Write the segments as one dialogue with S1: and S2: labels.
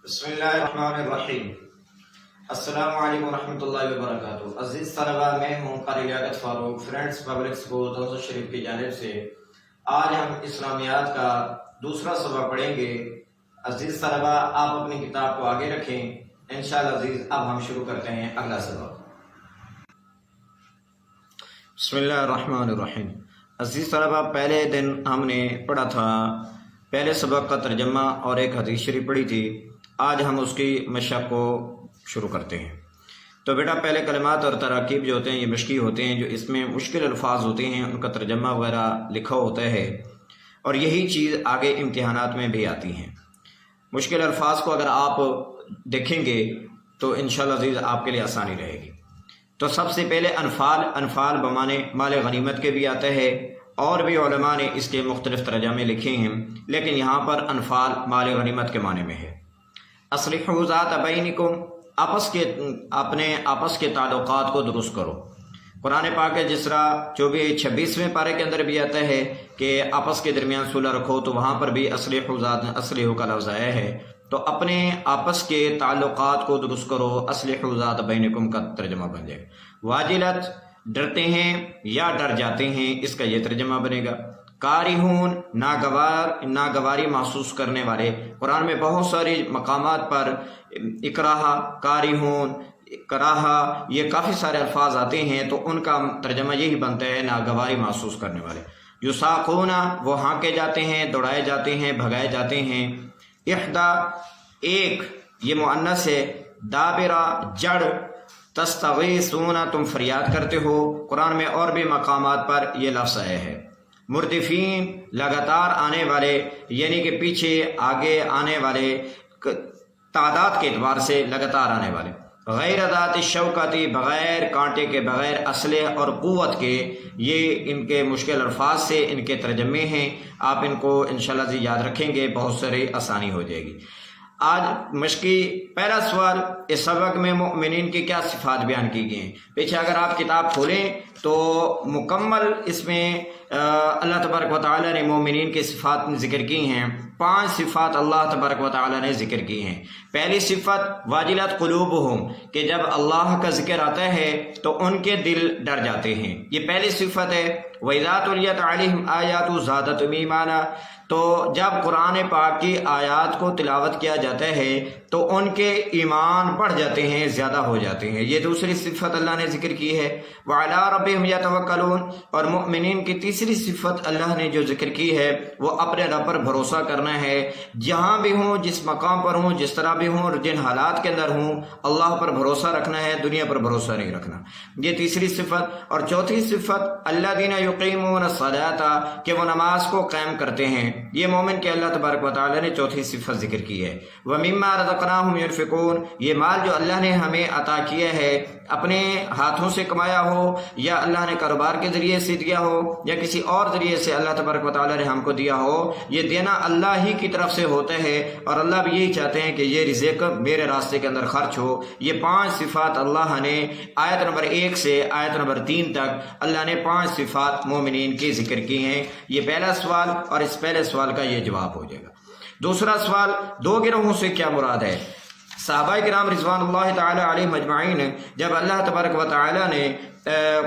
S1: بسم اللہ الرحمن الرحیم۔ السلام علیکم ورحمۃ اللہ وبرکاتہ۔ عزیز طلبہ، میں ہوں قاری لیاقت فاروق، فرینڈز پبلک اسکول دوست شریف کی جانب سے آج ہم اسلامیات کا دوسرا سبق پڑھیں گے۔ عزیز طلبہ، آپ اپنی کتاب کو آگے رکھیں۔ انشاءاللہ عزیز، اب ہم شروع کرتے ہیں اگلا سبق۔ بسم اللہ الرحمن الرحیم۔ عزیز طلبہ، پہلے دن ہم نے پڑھا تھا پہلے سبق کا ترجمہ اور ایک حدیث شریف پڑھی تھی۔ آج ہم اس کی مشق کو شروع کرتے ہیں۔ تو بیٹا، پہلے کلمات اور تراکیب جو ہوتے ہیں یہ مشقی ہوتے ہیں، جو اس میں مشکل الفاظ ہوتے ہیں ان کا ترجمہ وغیرہ لکھا ہوتا ہے، اور یہی چیز آگے امتحانات میں بھی آتی ہیں۔ مشکل الفاظ کو اگر آپ دیکھیں گے تو انشاءاللہ عزیز آپ کے لیے آسانی رہے گی۔ تو سب سے پہلے انفال بمانے مال غنیمت کے بھی آتا ہے، اور بھی علماء نے اس کے مختلف ترجمے لکھے ہیں، لیکن یہاں پر انفال مال غنیمت کے معنی میں ہے۔ اصلحوا ذات بینکم، اپنے آپس کے تعلقات کو درست کرو۔ قرآن پاک کے جس طرح 26ویں پارے کے اندر بھی آتا ہے کہ آپس کے درمیان صلح رکھو، تو وہاں پر بھی اصلحوا کا لفظ آیا ہے۔ تو اپنے آپس کے تعلقات کو درست کرو، اصلحوا ذات بینکم کا ترجمہ بن جائے گا۔ واجلت، ڈرتے ہیں یا ڈر جاتے ہیں، اس کا یہ ترجمہ بنے گا۔ کارہون، ناگواری محسوس کرنے والے۔ قرآن میں بہت ساری مقامات پر اکراہ، کارہون، کراہا، یہ کافی سارے الفاظ آتے ہیں، تو ان کا ترجمہ یہی بنتا ہے ناگواری محسوس کرنے والے۔ یساقون، وہ ہانکے جاتے ہیں، دوڑائے جاتے ہیں، بھگائے جاتے ہیں۔ احدا، ایک، یہ مؤنث ہے۔ دابرہ، جڑ۔ تستغیثون، تم فریاد کرتے ہو۔ قرآن میں اور بھی مقامات پر یہ لفظ آیا ہے۔ مردفین، لگاتار آنے والے، یعنی کہ پیچھے آگے آنے والے، تعداد کے اعتبار سے لگاتار آنے والے۔ غیر ذات الشوکتی، بغیر کانٹے کے، بغیر اسلحے اور قوت کے۔ یہ ان کے مشکل الفاظ سے ان کے ترجمے ہیں، آپ ان کو انشاءاللہ یاد رکھیں گے، بہت ساری آسانی ہو جائے گی۔ آج مشقی پہلا سوال، اس سبق میں مؤمنین کی کیا صفات بیان کی گئی ہیں؟ پیچھے اگر آپ کتاب کھولیں تو مکمل اس میں اللہ تبارک و تعالیٰ نے مومنین کی صفات ذکر کی ہیں۔ 5 صفات اللہ تبارک و تعالیٰ نے ذکر کی ہیں۔ پہلی صفت واجلت قلوبہم، کہ جب اللہ کا ذکر آتا ہے تو ان کے دل ڈر جاتے ہیں، یہ پہلی صفت ہے۔ وَإِذَا تُلِيَتْ عَلَيْهِمْ آيَاتُ زَادَتْهُمْ إِيمَانًا، تو جب قرآن پاک کی آیات کو تلاوت کیا جاتا ہے تو ان کے ایمان بڑھ جاتے ہیں، زیادہ ہو جاتے ہیں، یہ دوسری صفت اللہ نے ذکر کی ہے۔ وَعَلَىٰ رَبِّهِمْ يَتَوَكَّلُونَ، اور مؤمنین کی تیسری صفت اللہ نے جو ذکر کی ہے وہ اپنے رب پر بھروسہ کرنا ہے، جہاں بھی ہوں، جس مقام پر ہوں، جس طرح بھی ہوں، اور جن حالات کے اندر ہوں، اللہ پر بھروسہ رکھنا ہے، دنیا پر بھروسہ نہیں رکھنا، یہ تیسری صفت۔ اور چوتھی صفت الذین یقیمون الصلاۃ، کہ وہ نماز کو قائم کرتے ہیں، یہ مومن کے اللہ تبارک و تعالیٰ نے چوتھی صفت ذکر کی ہے۔ وَمِمَّا رَزَقْنَاهُمْ يُنْفِقُونَ، یہ مال جو اللہ نے ہمیں عطا کیا ہے، اپنے ہاتھوں سے کمایا ہو یا اللہ نے کاروبار کے ذریعے سے دیا ہو یا کسی اور ذریعے سے اللہ تبارک و تعالیٰ نے ہم کو دیا ہو، یہ دینا اللہ ہی کی طرف سے ہوتا ہے، اور اللہ بھی یہی چاہتے ہیں کہ یہ رزق میرے راستے کے اندر خرچ ہو۔ یہ 5 صفات اللہ نے آیت نمبر 1 سے آیت نمبر 3 تک اللہ نے 5 صفات مومنین کی ذکر کی ہیں۔ یہ پہلا سوال، اور اس پہلے سوال کا یہ جواب ہو جائے گا۔ دوسرا سوال، 2 گروہوں سے کیا مراد ہے؟ صحابہ کرام رضوان اللہ تعالی علیہم اجمعین، جب اللہ تبارک و تعالی نے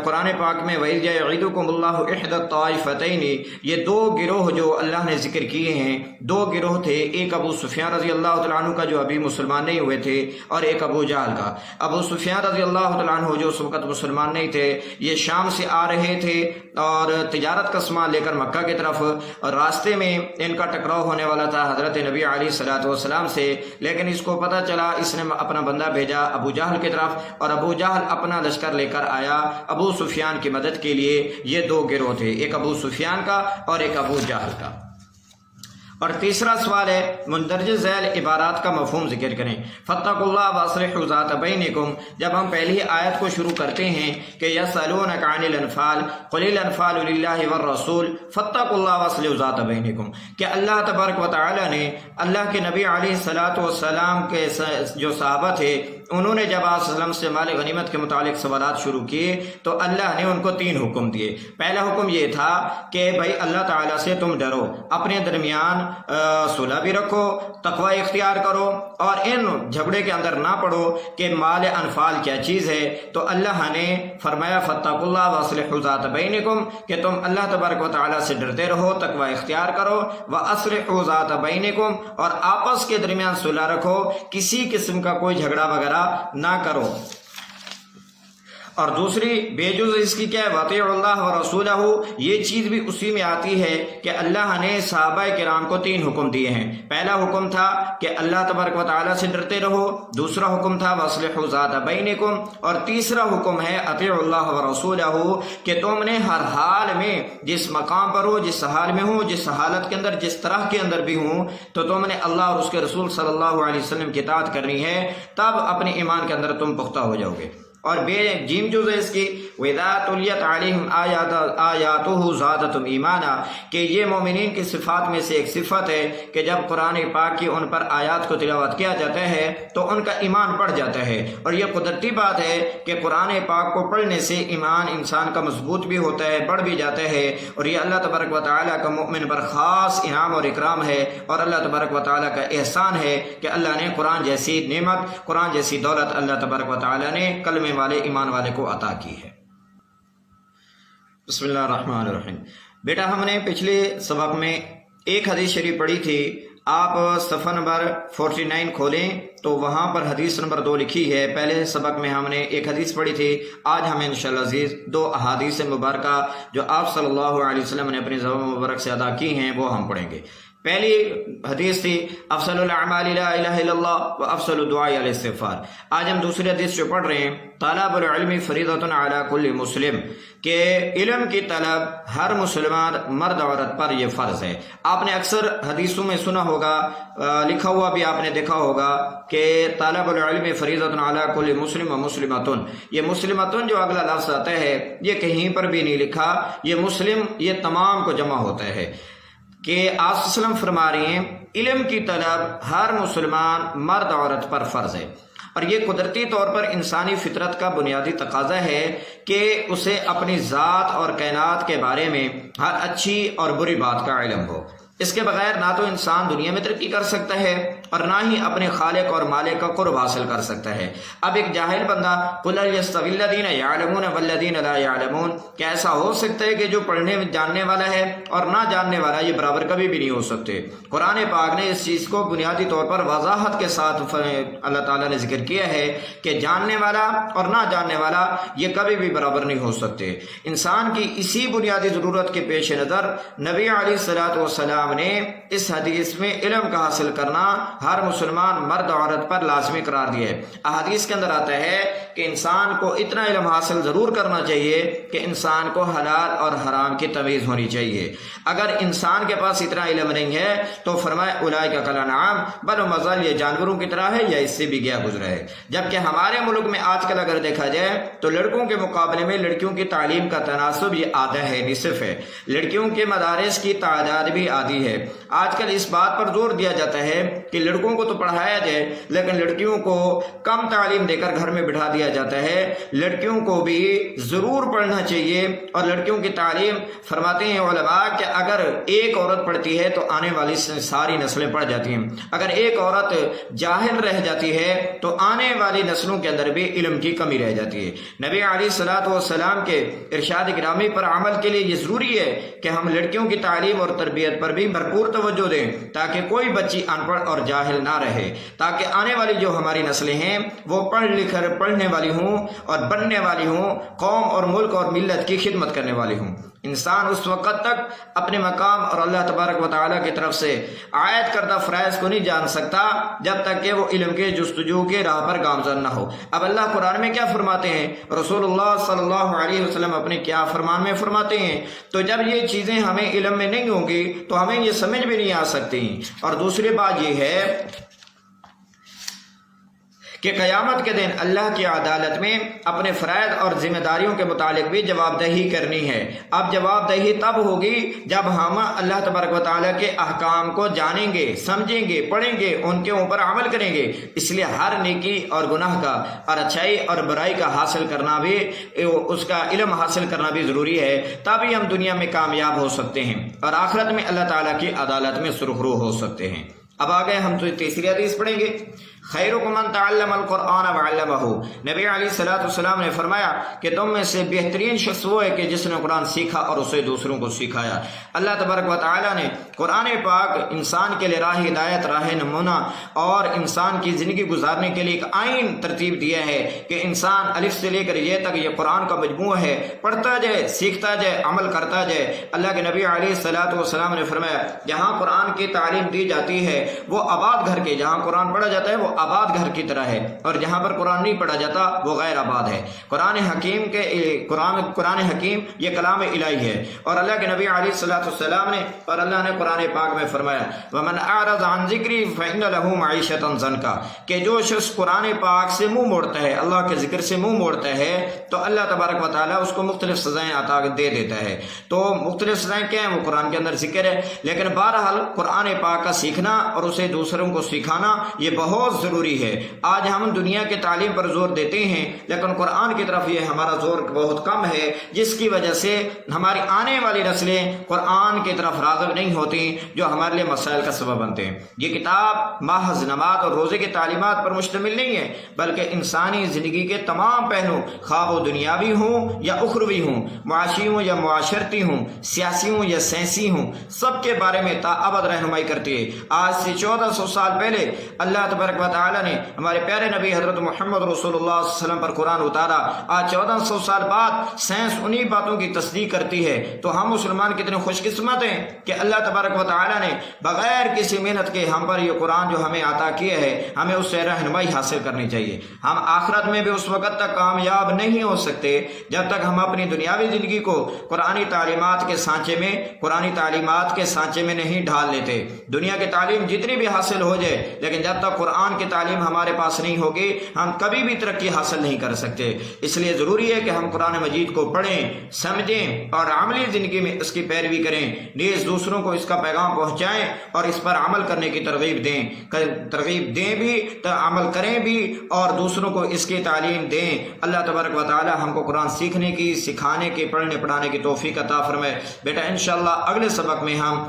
S1: قرآن پاک میں وَإِذْ يَعِدُكُمُ اللَّهُ إِحْدَى الطَّائِفَتَيْنِ، یہ 2 گروہ جو اللہ نے ذکر کیے ہیں، 2 گروہ تھے، ایک ابو سفیان رضی اللہ تعالیٰ عنہ کا جو ابھی مسلمان نہیں ہوئے تھے، اور ایک ابو جہل کا۔ ابو سفیان رضی اللہ تعالیٰ عنہ جو اس وقت مسلمان نہیں تھے، یہ شام سے آ رہے تھے اور تجارت کا سامان لے کر مکہ کی طرف، اور راستے میں ان کا ٹکراؤ ہونے والا تھا حضرت نبی علیہ الصلوۃ والسلام سے، لیکن اس کو پتہ چلا، اس نے اپنا بندہ بھیجا ابو جہل کی طرف، اور ابو جہل اپنا لشکر لے کر آیا ابو سفیان کی مدد کے لیے۔ یہ 2 گروہ تھے، ایک ابو سفیان کا اور ایک ابو جہل کا۔ اور تیسرا سوال ہے، مندرجہ ذیل عبارات کا مفہوم ذکر کریں۔ فاتقوا اللہ واصلحوا ذات بینکم، جب ہم پہلی آیت کو شروع کرتے ہیں کہ یسألونک عن الانفال قل الانفال للہ والرسول فاتقوا اللہ واصلحوا ذات بینکم، کہ اللہ تبارک و تعالی نے اللہ کے نبی علیہ الصلوۃ والسلام کے جو صحابہ تھے انہوں نے جب آپ صلی اللہ علیہ وسلم سے مال غنیمت کے متعلق سوالات شروع کیے تو اللہ نے ان کو 3 حکم دیے۔ پہلا حکم یہ تھا کہ بھائی اللہ تعالیٰ سے تم ڈرو، اپنے درمیان صلح بھی رکھو، تقوی اختیار کرو، اور ان جھگڑے کے اندر نہ پڑو کہ مال انفال کیا چیز ہے۔ تو اللہ نے فرمایا فاتقوا اللہ واصلحوا ذات بینکم، کہ تم اللہ تبارک و تعالیٰ سے ڈرتے رہو، تقوی اختیار کرو، واصلحوا ذات بینکم، اور آپس کے درمیان صلح رکھو، کسی قسم کا کوئی جھگڑا وغیرہ نہ کرو۔ اور دوسری بے جز اس کی کیا ہے، واطیعوا اللہ ورسولہ، یہ چیز بھی اسی میں آتی ہے کہ اللہ نے صحابہ کرام کو 3 حکم دیے ہیں۔ پہلا حکم تھا کہ اللہ تبارک و تعالیٰ سے ڈرتے رہو، دوسرا حکم تھا واصلحوا ذات بینکم، اور تیسرا حکم ہے اطیعوا اللہ ورسولہ، کہ تم نے ہر حال میں جس مقام پر ہو، جس حال میں ہو، جس حالت کے اندر، جس طرح کے اندر بھی ہوں، تو تم نے اللہ اور اس کے رسول صلی اللہ علیہ وسلم کی اطاعت کرنی ہے، تب اپنے ایمان کے اندر تم پختہ ہو جاؤ گے۔ اور جیم جو ہے اس کی وَإِذَا تُلِيَتْ عَلَيْهِمْ آيَاتُهُ زَادَتْهُمْ ایمانا، کہ یہ مومنین کی صفات میں سے ایک صفت ہے کہ جب قرآن پاک کی ان پر آیات کو تلاوت کیا جاتا ہے تو ان کا ایمان بڑھ جاتا ہے۔ اور یہ قدرتی بات ہے کہ قرآن پاک کو پڑھنے سے ایمان انسان کا مضبوط بھی ہوتا ہے، بڑھ بھی جاتا ہے، اور یہ اللہ تبارک و تعالیٰ کا مومن پر خاص انعام اور اکرام ہے، اور اللہ تبارک و تعالیٰ کا احسان ہے کہ اللہ نے قرآن جیسی نعمت، قرآن جیسی دولت اللہ تبارک و تعالیٰ نے کلمے والے ایمان والے کو عطا کی ہے۔ بسم اللہ الرحمن الرحیم۔ بیٹا ہم نے پچھلے سبق میں ایک حدیث شریف پڑھی تھی، آپ صفحہ نمبر 49 کھولیں تو وہاں پر حدیث نمبر 2 لکھی ہے۔ پہلے سبق میں ہم نے ایک حدیث پڑھی تھی، آج ہمیں انشاءاللہ عزیز 2 احادیث مبارکہ جو آپ صلی اللہ علیہ وسلم نے اپنی زبان مبارک سے ادا کی ہیں وہ ہم پڑھیں گے۔ پہلی حدیث تھی افضل الاعمال لا الہ الا اللہ و افضل الدعاء الاستغفار۔ آج ہم دوسری حدیث جو پڑھ رہے ہیں، طلب العلم فریضۃ علی کل مسلم، کہ علم کی طلب ہر مسلمان مرد عورت پر یہ فرض ہے۔ آپ نے اکثر حدیثوں میں سنا ہوگا، لکھا ہوا بھی آپ نے دیکھا ہوگا کہ طلب العلم فریضۃ علی کل مسلم و مسلمۃن، یہ مسلمۃن جو اگلا لفظ آتا ہے یہ کہیں پر بھی نہیں لکھا، یہ مسلم یہ تمام کو جمع ہوتا ہے، کہ آپ صلی اللہ علیہ وسلم فرما رہے ہیں علم کی طلب ہر مسلمان مرد عورت پر فرض ہے، اور یہ قدرتی طور پر انسانی فطرت کا بنیادی تقاضا ہے کہ اسے اپنی ذات اور کائنات کے بارے میں ہر اچھی اور بری بات کا علم ہو۔ اس کے بغیر نہ تو انسان دنیا میں ترقی کر سکتا ہے اور نہ ہی اپنے خالق اور مالک کا قرب حاصل کر سکتا ہے۔ اب ایک جاہل بندہ قل هل يستوي الذين يعلمون والذين لا يعلمون، کہ ایسا ہو سکتا ہے کہ جو پڑھنے جاننے والا ہے اور نہ جاننے والا یہ برابر کبھی بھی نہیں ہو سکتے۔ قرآن پاک نے اس چیز کو بنیادی طور پر وضاحت کے ساتھ اللہ تعالیٰ نے ذکر کیا ہے کہ جاننے والا اور نہ جاننے والا یہ کبھی بھی برابر نہیں ہو سکتے۔ انسان کی اسی بنیادی ضرورت کے پیش نظر نبی علیہ الصلوۃ والسلام نے اس حدیث میں علم کا حاصل کرنا ہر مسلمان مرد عورت پر لازمی قرار دیا ہے۔ احادیث کے اندر آتا ہے کہ انسان کو اتنا علم حاصل ضرور کرنا چاہیے کہ انسان کو حلال اور حرام کی تمیز ہونی چاہیے۔ اگر انسان کے پاس اتنا علم نہیں ہے تو فرمایا اولئک کالانعام بل هم اضل، یہ جانوروں کی طرح ہے یا اس سے بھی گیا گزرا ہے۔ جبکہ ہمارے ملک میں آج کل اگر دیکھا جائے تو لڑکوں کے مقابلے میں لڑکیوں کی تعلیم کا تناسب یہ آدھا ہے، نصف ہے۔ لڑکیوں کے مدارس کی تعداد بھی آدھی ہے۔ آج کل اس بات پر زور دیا جاتا ہے کہ لڑکوں کو تو پڑھایا جائے لیکن لڑکیوں کو کم تعلیم دے کر گھر میں بٹھا دیا جاتا ہے۔ لڑکیوں کو بھی ضرور پڑھنا چاہیے، اور لڑکیوں کی تعلیم فرماتے ہیں علماء کہ اگر ایک عورت پڑھتی ہے تو آنے والی ساری نسلیں پڑھ جاتی ہیں، اگر ایک عورت جاہل رہ جاتی ہے تو آنے والی نسلوں کے اندر بھی علم کی کمی رہ جاتی ہے۔ نبی علیہ الصلوۃ والسلام کے ارشاد گرامی پر عمل کے لیے یہ ضروری ہے کہ ہم لڑکیوں کی تعلیم اور تربیت پر بھی بھرپور توجہ دیں تاکہ کوئی بچی ان پڑھ اور جاہل نہ رہے، تاکہ آنے والی جو ہماری نسلیں ہیں وہ پڑھ لکھ کر پڑھنے والی ہوں اور بننے والی ہوں، قوم اور ملک اور ملت کی خدمت کرنے والی ہوں۔ انسان اس وقت تک اپنے مقام اور اللہ تبارک و تعالیٰ کی طرف سے عائد کردہ فرائض کو نہیں جان سکتا جب تک کہ وہ علم کے جستجو کے راہ پر گامزن نہ ہو۔ اب اللہ قرآن میں کیا فرماتے ہیں، رسول اللہ صلی اللہ علیہ وسلم اپنے کیا فرمان میں فرماتے ہیں، تو جب یہ چیزیں ہمیں علم میں نہیں ہوں گی تو ہمیں یہ سمجھ بھی نہیں آ سکتی۔ اور دوسری بات یہ ہے کہ قیامت کے دن اللہ کی عدالت میں اپنے فرائض اور ذمہ داریوں کے متعلق بھی جواب دہی کرنی ہے۔ اب جواب دہی تب ہوگی جب ہم اللہ تبارک و تعالیٰ کے احکام کو جانیں گے، سمجھیں گے، پڑھیں گے، ان کے اوپر عمل کریں گے۔ اس لیے ہر نیکی اور گناہ کا اور اچھائی اور برائی کا حاصل کرنا بھی، اس کا علم حاصل کرنا بھی ضروری ہے، تبھی ہم دنیا میں کامیاب ہو سکتے ہیں اور آخرت میں اللہ تعالیٰ کی عدالت میں سرخرو ہو سکتے ہیں۔ اب آگے ہم تو تیسری حدیث پڑھیں گے۔ خیرکم من تعلم القرآن وعلمہ، نبی علیہ السلام نے فرمایا کہ تم میں سے بہترین شخص وہ ہے کہ جس نے قرآن سیکھا اور اسے دوسروں کو سکھایا۔ اللہ تبارک و تعالیٰ نے قرآن پاک انسان کے لیے راہ ہدایت، راہ نمونہ اور انسان کی زندگی گزارنے کے لیے ایک آئین ترتیب دیا ہے کہ انسان الف سے لے کر یہ تک یہ قرآن کا مجموعہ ہے، پڑھتا جائے، سیکھتا جائے، عمل کرتا جائے۔ اللہ کے نبی علیہ السلام نے فرمایا جہاں قرآن کی تعلیم دی جاتی ہے وہ آباد گھر کے، جہاں قرآن پڑھا جاتا ہے وہ آباد گھر کی طرح ہے، اور جہاں پر قرآن نہیں پڑھا جاتا وہ غیر آباد ہے۔ قرآن حکیم یہ کلام الہی ہے، اور اللہ کے نبی علیہ السلام نے اور اللہ نے قرآن پاک میں فرمایا وَمَنْ أَعْرَضَ عَنْ ذِكْرِي فَإِنَّ لَهُ مَعِيشَةً ضَنْكًا، کہ جو شخص قرآن پاک سے منہ موڑتا ہے، اللہ کے ذکر سے منہ موڑتا ہے، تو اللہ تبارک و تعالیٰ اس کو مختلف سزائیں عطا دے دیتا ہے۔ تو مختلف سزائیں کیا ہیں؟ وہ قرآن کے اندر ذکر ہے، لیکن بہرحال قرآن پاک کا سیکھنا اور اسے دوسروں کو سکھانا یہ بہت ضروری ہے۔ آج ہم دنیا کے تعلیم پر زور دیتے ہیں لیکن قرآن کی طرف یہ ہمارا زور بہت کم ہے، جس کی وجہ سے ہماری آنے والی نسلیں قرآن کی طرف راغب نہیں ہوتی، جو ہمارے لیے مسائل کا سبب بنتے ہیں۔ یہ کتاب محض نماز اور روزے کی تعلیمات پر مشتمل نہیں ہے، بلکہ انسانی زندگی کے تمام پہلو، خواہ وہ دنیاوی ہوں یا اخروی ہوں، معاشی ہوں یا معاشرتی ہوں، سیاسی ہوں یا سائنسی ہوں، سب کے بارے میں تاابد رہنمائی کرتی ہے۔ آج سے 1400 سال پہلے اللہ تبارک و تعالیٰ نے ہمارے پیارے نبی حضرت محمد رسول اللہ صلی اللہ علیہ وسلم پر قرآن اتارا۔ آج 1400 سال بعد سائنس انہی باتوں کی تصدیق کرتی ہے، تو ہم مسلمان کتنے خوش قسمت ہیں کہ اللہ تبارک و تعالیٰ نے بغیر کسی محنت کے ہم پر یہ قرآن جو ہمیں عطا کیا ہے، ہمیں اس سے رہنمائی حاصل کرنی چاہیے۔ ہم آخرت میں بھی اس وقت تک کامیاب نہیں ہو سکتے جب تک ہم اپنی دنیاوی زندگی کو قرآنی تعلیمات کے سانچے میں نہیں ڈھال لیتے۔ دنیا کی تعلیم جتنی بھی حاصل ہو جائے، لیکن جب تک قرآن کی تعلیم ہمارے پاس نہیں ہوگی ہم کبھی بھی ترقی حاصل نہیں کر سکتے۔ اس لیے ضروری ہے کہ ہم قرآن مجید کو پڑھیں، سمجھیں اور عملی زندگی میں اس کی پیروی کریں، نیز دوسروں کو اس کا پیغام پہنچائیں اور اس پر عمل کرنے کی ترغیب دیں بھی، عمل کریں بھی اور دوسروں کو اس کی تعلیم دیں۔ اللہ تبارک و تعالی ہم کو قرآن سیکھنے کی، سکھانے کی، پڑھنے پڑھانے کی توفیق عطا فرمائے۔ بیٹا انشاءاللہ اگلے سبق میں ہم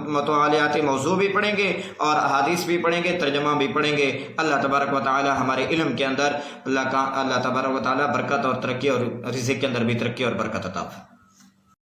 S1: مطالعاتی موضوع بھی پڑھیں گے اور احادیث بھی پڑھیں گے، ترجمہ بھی پڑھیں گے۔ اللہ تبارک و تعالی ہمارے علم کے اندر اللہ تبارک و تعالی برکت اور ترقی اور رزق کے اندر بھی ترقی اور برکت عطا فرمائے۔